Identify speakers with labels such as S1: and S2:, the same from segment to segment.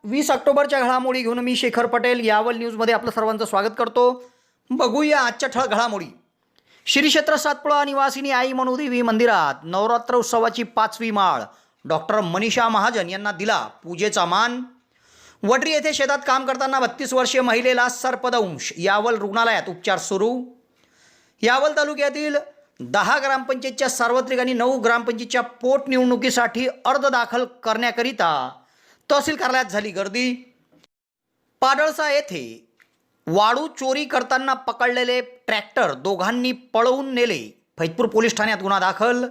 S1: 20 ऑक्टोबरच्या घडामोडी घेऊन मी शेखर पटेल यावल न्यूजमध्ये आपलं सर्वांचं स्वागत करतो। बघूया आजच्या ठळक घडामोडी। श्री क्षेत्र सातपुडा निवासिनी आई मनुदेवी मंदिरात नवरात्र उत्सवाची 5वी माळ डॉक्टर मनीषा महाजन यांना दिला पूजेचा मान। वडरी येथे शेतात काम करताना 32 वर्षीय महिलेला सर्पदंश, यावल रुग्णालयात उपचार सुरू। यावल तालुक्यातील 10 ग्रामपंचायतच्या सार्वत्रिक आणि 9 ग्रामपंचायतच्या पोटनिवडणुकीसाठी अर्ज दाखल करण्याकरिता तहसील कार्यालयात झाली गर्दी। पाडळसा येथे वाळू चोरी करताना पकडलेले ट्रॅक्टर दोघांनी पळवून नेले, फैजपूर पोलीस ठाण्यात गुन्हा दाखल।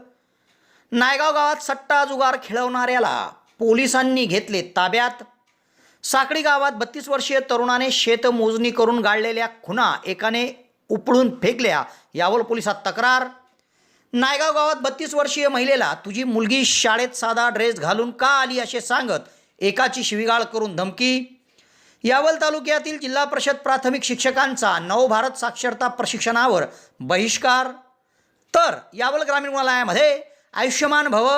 S1: नायगाव गावात सट्टा जुगार खेळवणाऱ्याला पोलिसांनी घेतले ताब्यात। साकडी गावात 32 वर्षीय तरुणाने शेतमोजणी करून गाळलेल्या खुणा एकाने उपळून फेकल्या, यावल पोलिसात तक्रार। नायगाव गावात 32 वर्षीय महिलेला तुझी मुलगी शाळेत साधा ड्रेस घालून का आली असे सांगत एकाची शिवीगाळ करून धमकी। यावल तालुक्यातील जिल्हा परिषद प्राथमिक शिक्षकांचा नवभारत साक्षरता प्रशिक्षणावर बहिष्कार। तर यावल ग्रामीण रुग्णालयामध्ये आयुष्यमान भव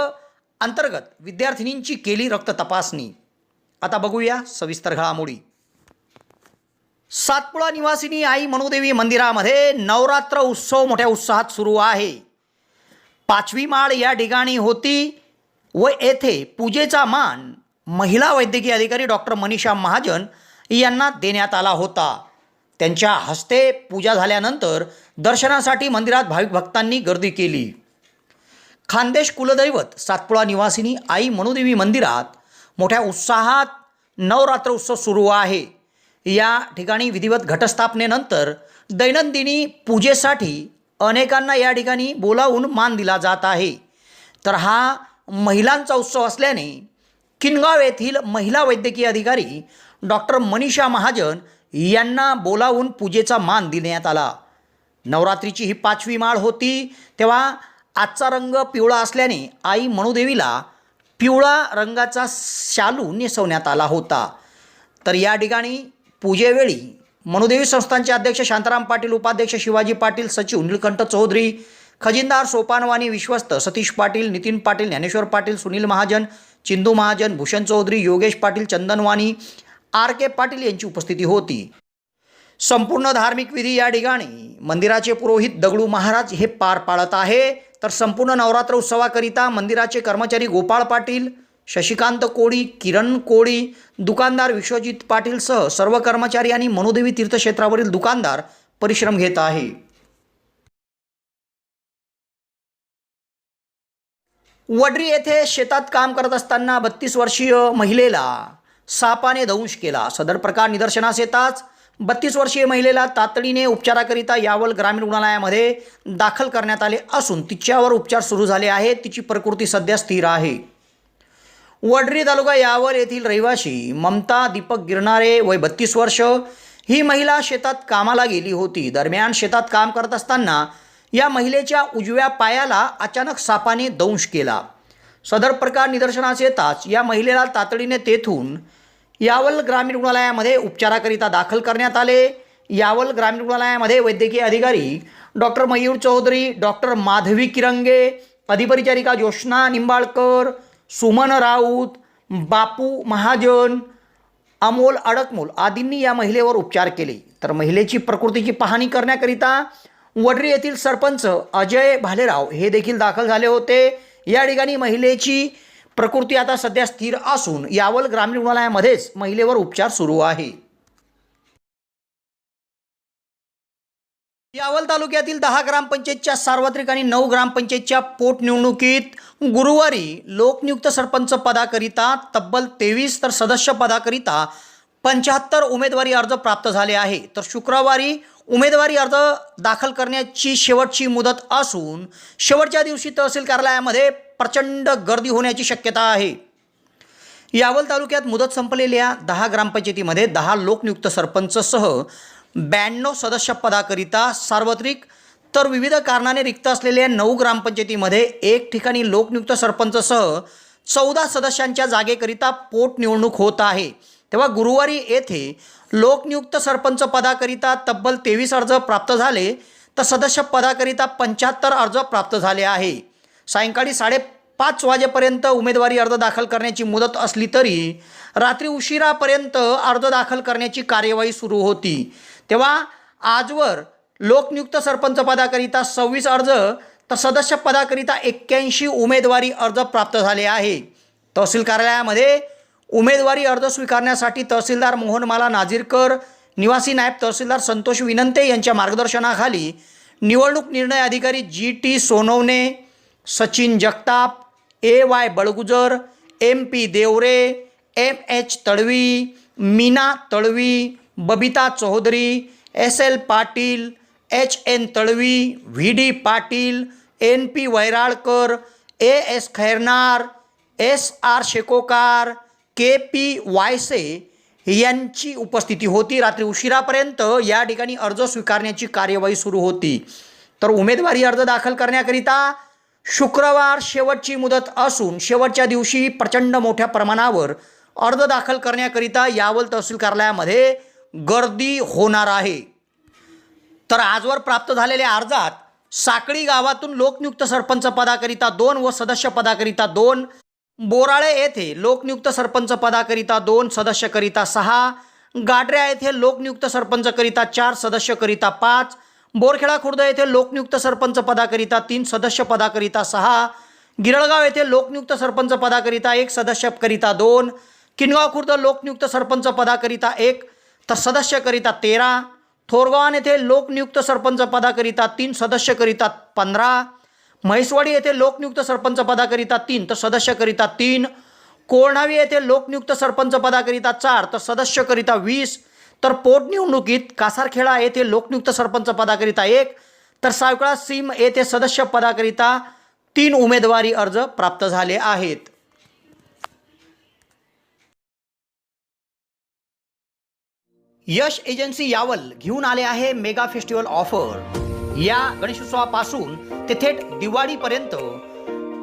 S1: अंतर्गत विद्यार्थिनींची केली रक्त तपासणी। आता बघूया सविस्तर घडामोडी। सातपुडा निवासिनी आई मनुदेवी मंदिरामध्ये नवरात्र उत्सव मोठ्या उत्साहात सुरू आहे। 5वी माळ या ठिकाणी होती व येथे पूजेचा मान महिला वैद्यकीय अधिकारी डॉक्टर मनीषा महाजन यांना देण्यात आला होता। त्यांच्या हस्ते पूजा झाल्यानंतर दर्शनासाठी मंदिरात भाविक भक्तांनी गर्दी केली। खानदेश कुलदैवत सातपुडा निवासिनी आई मनुदेवी मंदिरात मोठ्या उत्साहात नवरात्र उत्सव सुरू आहे। या ठिकाणी विधिवत घटस्थापनेनंतर दैनंदिनी पूजेसाठी अनेकांना या ठिकाणी बोलावून मान दिला जात आहे। तर हा महिलांचा उत्सव असल्याने किनगाव येथील महिला वैद्यकीय अधिकारी डॉक्टर मनीषा महाजन यांना बोलावून पूजेचा मान देण्यात आला। नवरात्रीची ही 5वी माळ होती तेव्हा आजचा रंग पिवळा असल्याने आई मनुदेवीला पिवळा रंगाचा शालू नेसवण्यात आला होता। तर या ठिकाणी पूजेवेळी मनुदेवी संस्थानचे अध्यक्ष शांताराम पाटील, उपाध्यक्ष शिवाजी पाटील, सचिव निळकंठ चौधरी, खजिनदार सोपानवानी विश्वस्त सतीश पाटील, नितीन पाटील, ज्ञानेश्वर पाटील, सुनील महाजन, चिंदू महाजन, भूषण चौधरी, योगेश पाटील, चंदनवानी, RK पाटील यांची उपस्थिती होती। संपूर्ण धार्मिक विधी या ठिकाणी मंदिराचे पुरोहित दगडू महाराज हे पार पाडत आहे। तर संपूर्ण नवरात्र उत्सवाकरिता मंदिराचे कर्मचारी गोपाळ पाटील, शशिकांत कोळी, किरण कोळी, दुकानदार विश्वजित पाटील सह सर्व कर्मचारी आणि मनुदेवी तीर्थक्षेत्रावरील दुकानदार परिश्रम घेत आहे। वडरी येथे शेतात काम करत असताना 32 वर्षीय महिलेला सापाने दंश केला। सदर प्रकार निदर्शनास येताच 32 वर्षीय महिलेला तातडीने उपचाराकरिता यावल ग्रामीण रुग्णालयामध्ये दाखल करण्यात आले असून तिच्यावर उपचार सुरू झाले आहेत। तिची प्रकृती सध्या स्थिर आहे। वडरी तालुका यावल येथील रहिवासी ममता दीपक गिरणारे वय 32 वर्ष ही महिला शेतात कामाला गेली होती। दरम्यान शेतात काम करत असताना या महिलेच्या उजव्या पायाला अचानक सापाने दंश केला। सदर प्रकार निदर्शनास येताच या महिलेला तातडीने तेथून यावल ग्रामीण रुग्णालयामध्ये उपचाराकरिता दाखल करण्यात आले। यावल ग्रामीण रुग्णालयामध्ये वैद्यकीय अधिकारी डॉक्टर मयूर चौधरी, डॉक्टर माधवी किरंगे, अधिपरिचारिका ज्योत्स्ना निंबाळकर, सुमन राऊत, बापू महाजन, अमोल अडकमोल आदींनी या महिलेवर उपचार केले। तर महिलेची प्रकृतीची पाहणी करण्याकरिता वडरी येथील सरपंच अजय भालेराव हे देखील दाखल झाले होते। या ठिकाणी महिलेची प्रकृती आता सध्या स्थिर असून यावल ग्रामीण रुग्णालयामध्येच महिलेवर उपचार सुरू आहे। यावल तालुक्यातील 10 ग्रामपंचायतच्या सार्वत्रिक आणि 9 ग्रामपंचायतच्या पोटनिवडणुकीत गुरुवारी लोकनियुक्त सरपंच पदाकरिता तब्बल 23 तर सदस्य पदाकरिता 75 उमेदवारी अर्ज प्राप्त झाले आहे। तर शुक्रवारी उमेदवारी अर्ज दाखल करण्याची शेवटची मुदत असून शेवटच्या दिवशी तहसील कार्यालयामध्ये प्रचंड गर्दी होण्याची शक्यता आहे। यावल तालुक्यात मुदत संपलेल्या 10 ग्रामपंचायतीमध्ये 10 लोकनियुक्त सरपंचसह 92 सदस्य पदाकरिता सार्वत्रिक तर विविध कारणाने रिक्त असलेल्या 9 ग्रामपंचायतीमध्ये एक ठिकाणी लोकनियुक्त सरपंचसह 14 सदस्यांच्या जागेकरिता पोटनिवडणूक होत आहे। तेव्हा गुरुवारी येथे लोकनियुक्त सरपंच पदाकरिता तब्बल 23 अर्ज प्राप्त झाले तर सदस्य पदाकरिता 75 अर्ज प्राप्त झाले आहे। सायंकाळी 5 वाजेपर्यंत उमेदवारी अर्ज दाखल करण्याची मुदत असली तरी रात्री उशिरापर्यंत अर्ज दाखल करण्याची कार्यवाही सुरू होती। तेव्हा आजवर लोकनियुक्त सरपंच पदाकरिता 26 अर्ज तर सदस्य पदाकरिता 81 उमेदवारी अर्ज प्राप्त झाले आहे। तहसील कार्यालयामध्ये उमेदवारी अर्ज स्वीकारण्यासाठी तहसीलदार मोहनमाला नाझीरकर, निवासी नायब तहसीलदार संतोष विनंते यांच्या मार्गदर्शनाखाली निवडणूक निर्णय अधिकारी GT Sonawane, Sachin Jagtap, AY बळगुजर, MP Deore, MH Talvi, Meena Talvi, Babita Chaudhari, SL Patil, HN Talvi, VD Patil, NP Vairalkar, AS Khairnar, SR शेकोकार, KP Wayse यांची उपस्थिती होती। रात्री उशिरापर्यंत या ठिकाणी अर्ज स्वीकारण्याची कार्यवाही सुरू होती। तर उमेदवारी अर्ज दाखल करण्याकरिता शुक्रवार शेवटची मुदत असून शेवटच्या दिवशी प्रचंड मोठ्या प्रमाणावर अर्ज दाखल करण्याकरिता यावल तहसील कार्यालयामध्ये गर्दी होणार आहे। तर आजवर प्राप्त झालेल्या अर्जात साकळी गावातून लोकनियुक्त सरपंच पदाकरिता 2 व सदस्य पदाकरिता 2, बोराळे येथे लोकनियुक्त सरपंच पदाकरिता 2, सदस्यकरिता 6, गाडऱ्या येथे लोकनियुक्त सरपंचकरिता 4, सदस्यकरिता 5, बोरखेडा खुर्द येथे लोकनियुक्त सरपंच पदाकरिता 3, सदस्य पदाकरिता 6, गिरळगाव येथे लोकनियुक्त सरपंच पदाकरिता 1, सदस्यकरिता 2, किनगाव खुर्द लोकनियुक्त सरपंच पदाकरिता 1 तर सदस्यकरिता 13, थोरगाव येथे लोकनियुक्त सरपंच पदाकरिता 3, सदस्यकरिता 15, म्हैसवाडी येथे लोकनियुक्त सरपंच पदाकरिता 3 तर सदस्यकरिता 3, कोळणावी येथे लोकनियुक्त सरपंच पदाकरिता 4 तर सदस्यकरिता 20, तर पोटनिवडणुकीत कासारखेडा येथे लोकनियुक्त सरपंच पदाकरिता 1 तर सावळा सीम येथे सदस्य पदाकरिता 3 उमेदवारी अर्ज प्राप्त झाले आहेत। यश एजन्सी यावल घेऊन आले आहे मेगा फेस्टिवल ऑफर। या गणेशोत्सवापासून ते थेट दिवाळीपर्यंत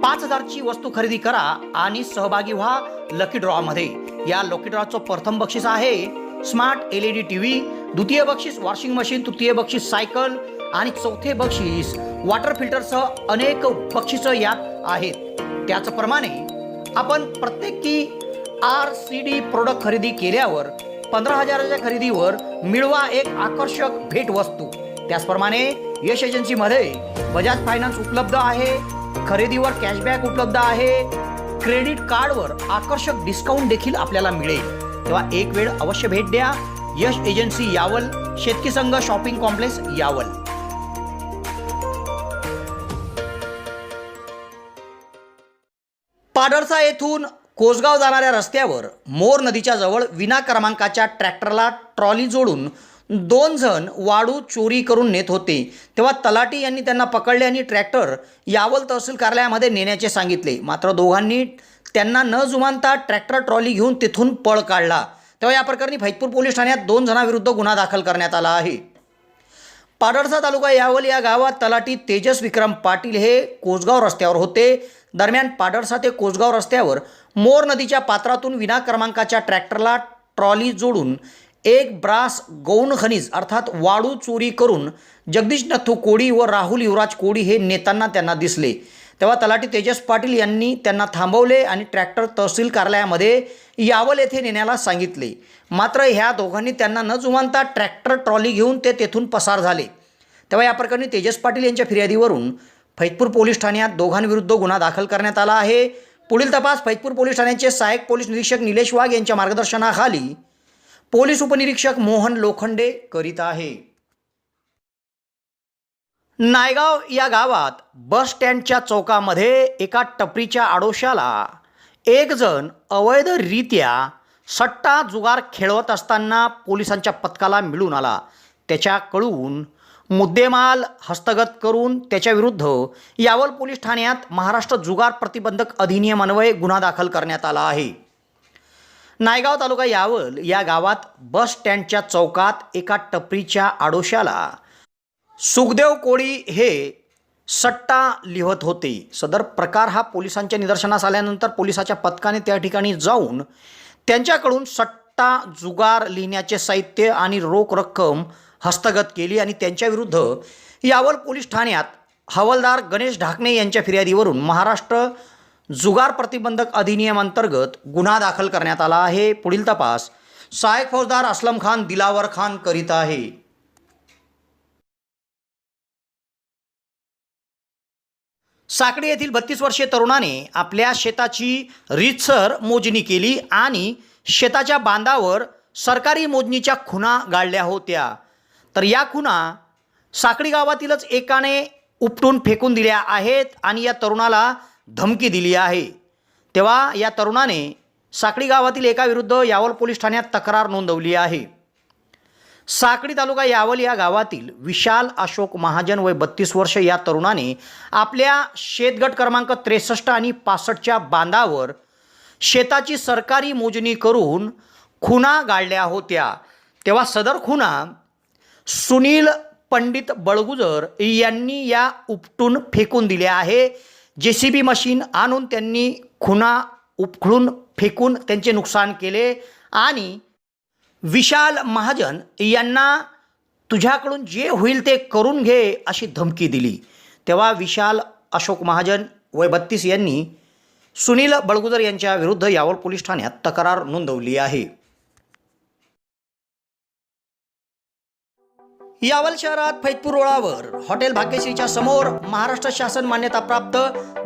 S1: 5,000ची वस्तू खरेदी करा आणि सहभागी व्हा लकी ड्रॉमध्ये। या लकी ड्रॉचं प्रथम बक्षीस आहे स्मार्ट LED TV, द्वितीय बक्षीस वॉशिंग मशीन, तृतीय बक्षीस सायकल आणि चौथे बक्षीस वॉटर फिल्टरसह अनेक बक्षिसं यात आहेत। त्याचप्रमाणे आपण प्रत्येकी RCD प्रोडक्ट खरेदी केल्यावर 15,000च्या खरेदीवर मिळवा एक आकर्षक भेटवस्तू। त्याचप्रमाणे यश एजन्सीमध्ये बजाज फायनान्स उपलब्ध आहे, खरेदीवर कॅशबॅक उपलब्ध आहे, क्रेडिट कार्डवर आकर्षक डिस्काउंट देखील आपल्याला मिळेल। तेव्हा एक वेळ अवश्य भेट द्या यश एजन्सी यावल, शेतकी संघ शॉपिंग कॉम्प्लेक्स यावल। पाडळसा येथून कोसगाव जाणाऱ्या रस्त्यावर मोर नदीच्या जवळ विना क्रमांकाच्या ट्रॅक्टरला ट्रॉली जोडून 2 जण वाळू चोरी करून नेत होते। तेव्हा तलाठी यांनी त्यांना पकडले आणि ट्रॅक्टर यावल तहसील कार्यालयामध्ये नेण्याचे सांगितले। मात्र दोघांनी त्यांना न जुमानता ट्रॅक्टर ट्रॉली घेऊन तिथून पळ काढला। तेव्हा या प्रकरणी फैजपूर पोलीस ठाण्यात 2 जणांविरुद्ध गुन्हा दाखल करण्यात आला आहे। पाडळसा तालुका यावल या गावात तलाठी तेजस विक्रम पाटील हे कोसगाव रस्त्यावर होते। दरम्यान पाडळसा ते कोसगाव रस्त्यावर मोर नदीच्या पात्रातून विना क्रमांकाच्या ट्रॅक्टरला ट्रॉली जोडून एक ब्रास गौण खनिज अर्थात वाळू चोरी करून जगदीश नथू कोडी व राहुल युवराज कोडी हे नेताना त्यांना दिसले। तेव्हा तलाठी तेजस पाटील यांनी त्यांना थांबवले आणि ट्रॅक्टर तहसील कार्यालयामध्ये यावल येथे नेण्याला सांगितले। मात्र ह्या दोघांनी त्यांना न जुमानता ट्रॅक्टर ट्रॉली घेऊन ते तेथून पसार झाले। तेव्हा या प्रकरणी तेजस पाटील यांच्या फिर्यादीवरून फैजपूर पोलीस ठाण्यात दोघांविरुद्ध गुन्हा दाखल करण्यात आला आहे। पुढील तपास फैजपूर पोलीस ठाण्याचे सहाय्यक पोलीस निरीक्षक निलेश वाघ यांच्या मार्गदर्शनाखाली पोलीस उपनिरीक्षक मोहन लोखंडे करीत आहे। नायगाव या गावात बस स्टँडच्या चौकामध्ये एका टपरीच्या आडोशाला एक जण अवैधरित्या सट्टा जुगार खेळवत असताना पोलिसांच्या पथकाला मिळून आला। त्याच्याकडून मुद्देमाल हस्तगत करून त्याच्याविरुद्ध यावल पोलीस ठाण्यात महाराष्ट्र जुगार प्रतिबंधक अधिनियमान्वये गुन्हा दाखल करण्यात आला आहे। नायगाव तालुका यावल या गावात बस स्टँडच्या चौकात एका टपरीच्या आडोशाला सुखदेव कोळी हे सट्टा लिहत होते। सदर प्रकार हा पोलिसांच्या निदर्शनास आल्यानंतर पोलिसाच्या पथकाने त्या ठिकाणी जाऊन त्यांच्याकडून सट्टा जुगार लिहिण्याचे साहित्य आणि रोख रक्कम हस्तगत केली आणि त्यांच्याविरुद्ध यावल पोलीस ठाण्यात हवालदार गणेश ढाकणे यांच्या फिर्यादीवरून महाराष्ट्र जुगार प्रतिबंधक अधिनियम अंतर्गत गुन्हा दाखल करण्यात आला आहे। पुढील तपास सहायक फौजदार असलम खान दिलावर खान करीत आहे। साकडी येथील 32 वर्षीय तरुणाने आपल्या शेताची रीतसर मोजणी केली आणि शेताच्या बांधावर सरकारी मोजणीच्या खुणा गाळल्या होत्या। तर या खुणा साकडी गावातीलच एकाने उपटून फेकून दिल्या आहेत आणि या तरुणाला धमकी दिली आहे। तेव्हा या तरुणाने साकडी गावातील एकाविरुद्ध यावल पोलीस ठाण्यात तक्रार नोंदवली आहे। साकडी तालुका यावल या गावातील विशाल अशोक महाजन वय 32 वर्ष या तरुणाने आपल्या शेतगट क्रमांक 63 आणि 65च्या बांधावर शेताची सरकारी मोजणी करून खुणा गाळल्या होत्या। तेव्हा सदर खुणा सुनील पंडित बळगुजर यांनी या उपटून फेकून दिल्या आहे। JCB मशीन आणून त्यांनी खुणा उपखळून फेकून त्यांचे नुकसान केले आणि विशाल महाजन यांना तुझ्याकडून जे होईल ते करून घे अशी धमकी दिली। तेव्हा विशाल अशोक महाजन वय 32 यांनी सुनील बळगुजर यांच्या विरुद्ध यावल पोलीस ठाण्यात तक्रार नोंदवली आहे। यावल शहरात फैजपूर रोडावर हॉटेल भाग्यश्रीच्या समोर महाराष्ट्र शासन मान्यताप्राप्त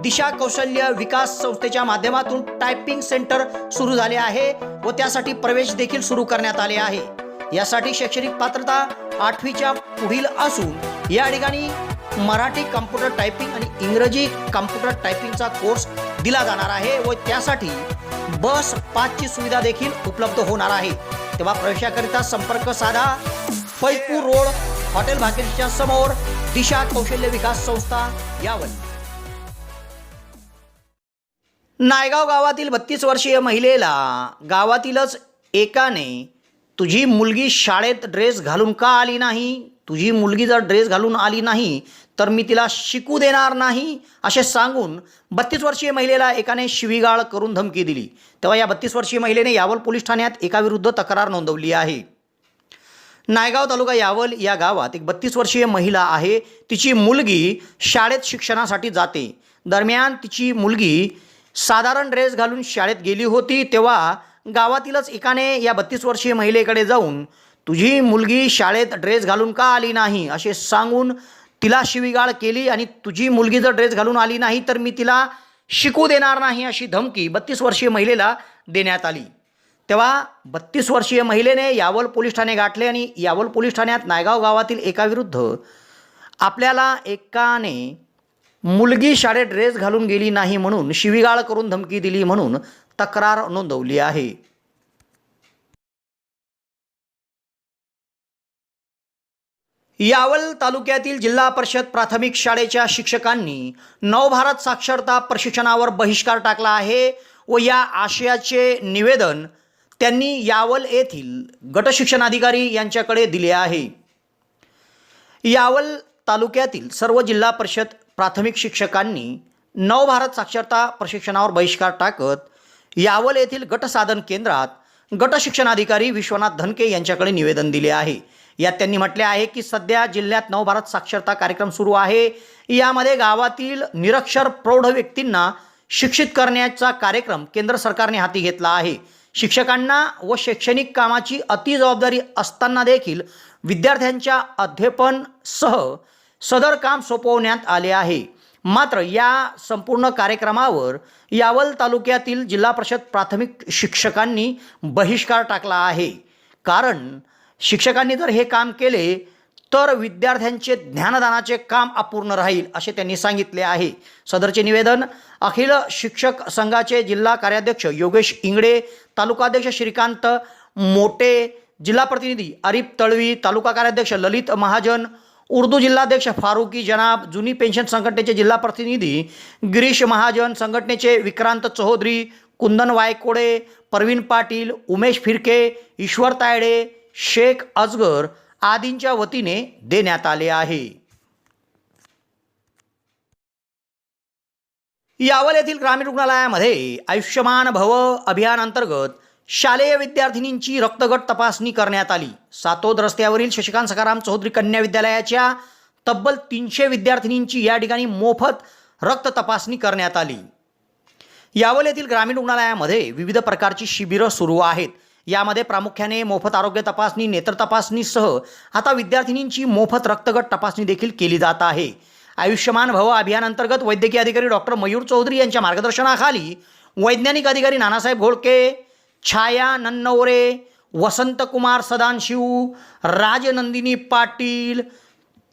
S1: दिशा कौशल्य विकास संस्थेच्या माध्यमातून टायपिंग सेंटर सुरू झाले आहे व त्यासाठी प्रवेश देखील सुरू करण्यात आले आहे। यासाठी शैक्षणिक पात्रता 8वीच्या पुढील असून या ठिकाणी मराठी कॉम्प्युटर टायपिंग आणि इंग्रजी कॉम्प्युटर टायपिंगचा कोर्स दिला जाणार आहे व त्यासाठी बस पासची सुविधा देखील उपलब्ध होणार आहे। तेव्हा प्रवेशाकरिता संपर्क साधा फैजपूर रोड हॉटेल भाग्यश्रीच्या समोर दिशा कौशल्य विकास संस्था यावल। नायगाव गावातील 32 वर्षीय महिलेला गावातीलच एकाने तुझी मुलगी शाळेत ड्रेस घालून का आली नाही, तुझी मुलगी जर ड्रेस घालून आली नाही तर मी तिला शिकू देणार नाही असे सांगून 32 वर्षीय महिलेला एकाने शिवीगाळ करून धमकी दिली। तेव्हा या 32 वर्षीय महिलेने यावल पोलीस ठाण्यात एकाविरुद्ध तक्रार नोंदवली आहे। नायगाव तालुका यावल या गावात एक 32 वर्षीय महिला आहे। तिची मुलगी शाळेत शिक्षणासाठी जाते। दरम्यान तिची मुलगी साधारण ड्रेस घालून शाळेत गेली होती। तेव्हा गावातीलच एकाने या 32 वर्षीय महिलेकडे जाऊन तुझी मुलगी शाळेत ड्रेस घालून का आली नाही असे सांगून तिला शिवीगाळ केली आणि तुझी मुलगी जर ड्रेस घालून आली नाही तर मी तिला शिकू देणार नाही अशी धमकी 32 वर्षीय महिलेला देण्यात आली। तेव्हा 32 वर्षीय महिलेने यावल पोलीस ठाणे गाठले आणि यावल पोलीस ठाण्यात नायगाव गावातील एकाविरुद्ध आपल्याला एकाने मुलगी शाळेत ड्रेस घालून गेली नाही म्हणून शिवीगाळ करून धमकी दिली म्हणून तक्रार नोंदवली आहे। यावल तालुक्यातील जिल्हा परिषद प्राथमिक शाळेच्या शिक्षकांनी नवभारत साक्षरता प्रशिक्षणावर बहिष्कार टाकला आहे व या आशयाचे निवेदन त्यांनी यावल येथील गट शिक्षणाधिकारी यांच्याकडे दिले आहे। यावल तालुक्यातील सर्व जिल्हा परिषद प्राथमिक शिक्षकांनी नवभारत साक्षरता प्रशिक्षणावर बहिष्कार टाकत यावल येथील गट साधन केंद्रात गट शिक्षणाधिकारी विश्वनाथ धनके यांच्याकडे निवेदन दिले आहे। यात त्यांनी म्हटले आहे की सध्या जिल्ह्यात नवभारत साक्षरता कार्यक्रम सुरू आहे। यामध्ये गावातील निरक्षर प्रौढ व्यक्तींना शिक्षित करण्याचा कार्यक्रम केंद्र सरकारने हाती घेतला आहे। शिक्षकांना व शैक्षणिक कामाची अतिजबाबदारी असताना देखील विद्यार्थ्यांच्या अध्यापनासह सदर काम सोपवण्यात आले आहे। मात्र या संपूर्ण कार्यक्रमावर यावल तालुक्यातील जिल्हा परिषद प्राथमिक शिक्षकांनी बहिष्कार टाकला आहे। कारण शिक्षकांनी जर हे काम केले तर विद्यार्थ्यांचे ज्ञानदानाचे काम अपूर्ण राहील असे त्यांनी सांगितले आहे। सदरचे निवेदन अखिल शिक्षक संघाचे जिल्हा कार्याध्यक्ष योगेश इंगडे, तालुकाध्यक्ष श्रीकांत मोटे, जिल्हा प्रतिनिधी आरिफ तळवी, तालुका कार्याध्यक्ष ललित महाजन, उर्दू जिल्हाध्यक्ष फारुकी जनाब, जुनी पेन्शन संघटनेचे जिल्हा प्रतिनिधी गिरीश महाजन, संघटनेचे विक्रांत चौधरी, कुंदन वायकोडे, परवीन पाटील, उमेश फिरके, ईश्वर तायडे, शेख अजगर आदींच्या वतीने देण्यात आले आहे। यावल येथील ग्रामीण रुग्णालयामध्ये आयुष्यमान भव अभियान अंतर्गत शालेय विद्यार्थिनींची रक्तगट तपासणी करण्यात आली। सातोद रस्त्यावरील शशिकांत सखाराम चौधरी कन्या विद्यालयाच्या तब्बल 300 विद्यार्थिनींची या ठिकाणी मोफत रक्त तपासणी करण्यात आली। यावल येथील ग्रामीण रुग्णालयामध्ये विविध प्रकारची शिबिरं सुरू आहेत. यामध्ये प्रामुख्याने मोफत आरोग्य तपासणी, नेत्र तपासणीसह आता विद्यार्थिनींची मोफत रक्तगट तपासणी देखील केली जात आहे. आयुष्यमान भव अभियानांतर्गत वैद्यकीय अधिकारी डॉक्टर मयूर चौधरी यांच्या मार्गदर्शनाखाली वैज्ञानिक अधिकारी नानासाहेब घोळके, छाया नन्नवरे, वसंतकुमार सदाशिव, राजनंदिनी पाटील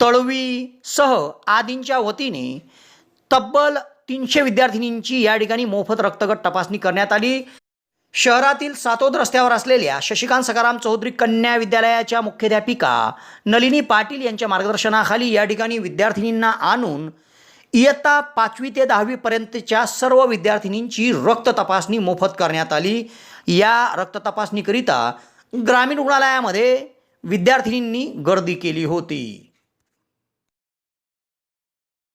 S1: तळवी सह आदींच्या वतीने तब्बल 300 विद्यार्थिनींची या ठिकाणी मोफत रक्तगट तपासणी करण्यात आली. शहरातील सातोद रस्त्यावर असलेल्या शशिकांत सखाराम चौधरी कन्या विद्यालयाच्या मुख्याध्यापिका नलिनी पाटील यांच्या मार्गदर्शनाखाली या ठिकाणी विद्यार्थिनींना आणून इयत्ता 5वी ते 10वी पर्यंतच्या सर्व विद्यार्थिनींची रक्त तपासणी मोफत करण्यात आली. या रक्त तपासणीकरिता ग्रामीण रुग्णालयामध्ये विद्यार्थिनींनी गर्दी केली होती.